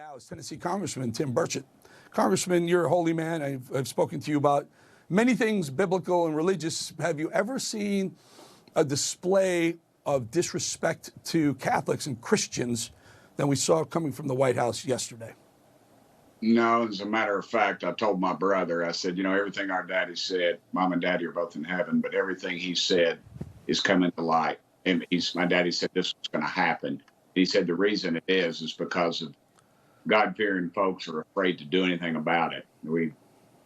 now is Tennessee Congressman Tim Burchett. Congressman, you're a holy man. I've spoken to you about many things biblical and religious. Have you ever seen a display of disrespect to Catholics and Christians than we saw coming from the White House yesterday? No, as a matter of fact, I told my brother, I said, everything our daddy said, mom and daddy are both in heaven, but everything he said is coming to light. And my daddy said this was going to happen. He said the reason it is because of God-fearing folks are afraid to do anything about it. We've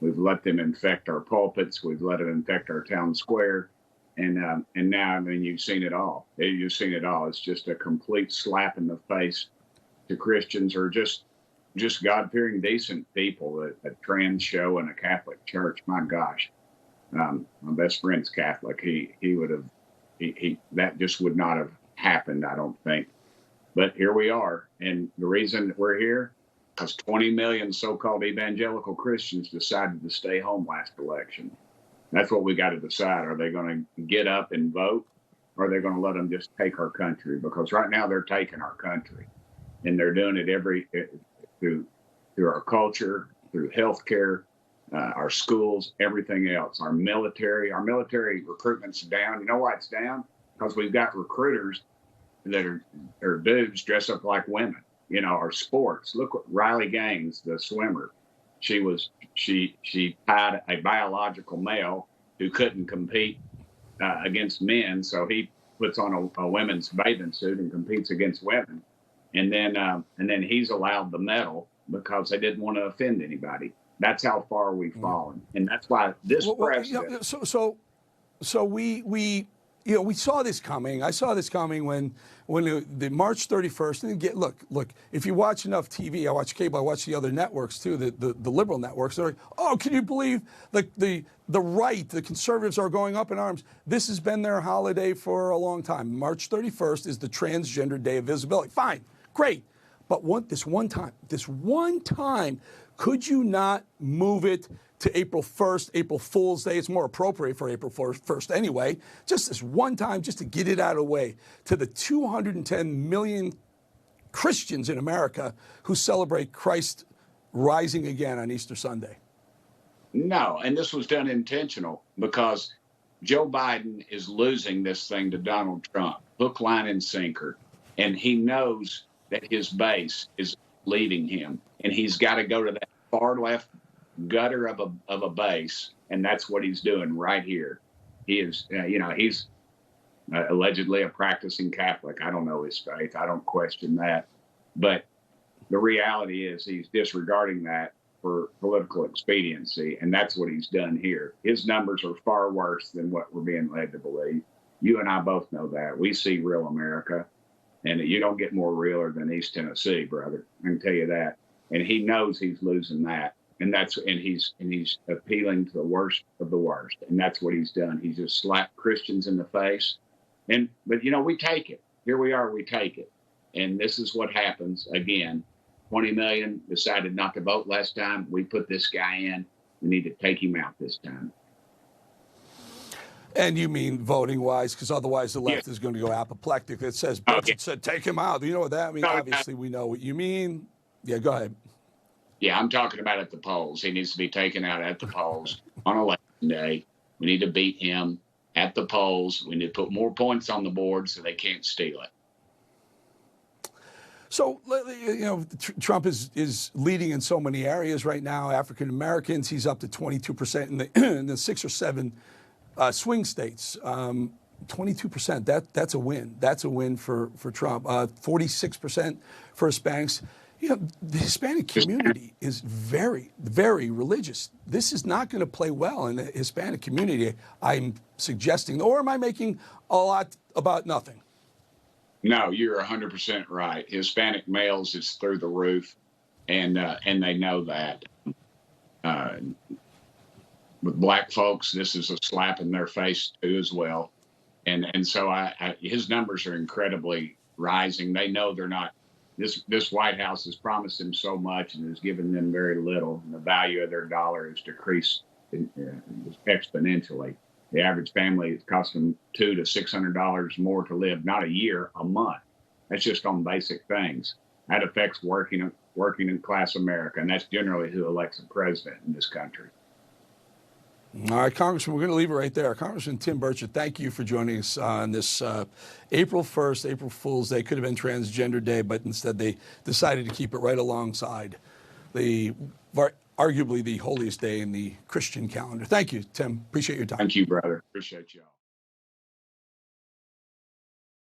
let them infect our pulpits. We've let them infect our town square. And now, you've seen it all. You've seen it all. It's just a complete slap in the face to Christians or just God-fearing, decent people. A trans show in a Catholic church. My gosh, my best friend's Catholic. He would have. That just would not have happened, I don't think. But here we are. And the reason we're here, because 20 million so-called evangelical Christians decided to stay home last election. That's what we got to decide. Are they going to get up and vote, or are they going to let them just take our country? Because right now they're taking our country. And they're doing it through our culture, through healthcare, our schools, everything else. Our military recruitment's down. You know why it's down? Because we've got recruiters that are dudes dressed up like women. Our sports. Look what Riley Gaines, the swimmer, she tied a biological male who couldn't compete against men, so he puts on a women's bathing suit and competes against women, and then he's allowed the medal because they didn't want to offend anybody. That's how far we've fallen, and that's why this president. So we saw this coming. I saw this coming when the March 31st. And look. If you watch enough TV, I watch cable, I watch the other networks too, the liberal networks. They're like, oh, can you believe the right, the conservatives are going up in arms? This has been their holiday for a long time. March 31st is the Transgender Day of Visibility. Fine, great, but this one time, could you not move it to April 1st, April Fool's Day? It's more appropriate for April 1st anyway. Just this one time, just to get it out of the way, to the 210 million Christians in America who celebrate Christ rising again on Easter Sunday. No, and this was done intentional because Joe Biden is losing this thing to Donald Trump, hook, line, and sinker. And he knows that his base is leaving him, and he's got to go to that far left gutter of a base, and that's what he's doing right here. He is, he's allegedly a practicing Catholic. I don't know his faith. I don't question that. But the reality is he's disregarding that for political expediency, and that's what he's done here. His numbers are far worse than what we're being led to believe. You and I both know that. We see real America, and you don't get more realer than East Tennessee, brother. I can tell you that. And he knows he's losing that. And he's appealing to the worst of the worst. And that's what he's done. He's just slapped Christians in the face. But we take it. Here we are, we take it. And this is what happens. Again, 20 million decided not to vote last time. We put this guy in. We need to take him out this time. And you mean voting-wise, because otherwise the left is going to go apoplectic. It says, Burchett said, take him out. You know what that means? Obviously, we know what you mean. Yeah, go ahead. Yeah, I'm talking about at the polls. He needs to be taken out at the polls on election day. We need to beat him at the polls. We need to put more points on the board so they can't steal it. So, Trump is leading in so many areas right now. African Americans, he's up to 22% in the 6 or 7 swing states. 22%, that's a win. That's a win for Trump. 46% for Hispanics. The Hispanic community is very, very religious. This is not going to play well in the Hispanic community, I'm suggesting. Or am I making a lot about nothing? No, you're 100% right. Hispanic males is through the roof, and they know that. With black folks, this is a slap in their face too as well. And so his numbers are incredibly rising. They know they're not. This White House has promised them so much and has given them very little. And the value of their dollar has decreased exponentially. The average family, it's costing $200 to $600 more to live, not a year, a month. That's just on basic things. That affects working class America, and that's generally who elects a president in this country. All right, Congressman, we're going to leave it right there. Congressman Tim Burchett, thank you for joining us on this April 1st, April Fool's Day. Could have been Transgender Day, but instead they decided to keep it right alongside arguably the holiest day in the Christian calendar. Thank you, Tim. Appreciate your time. Thank you, brother. Appreciate y'all.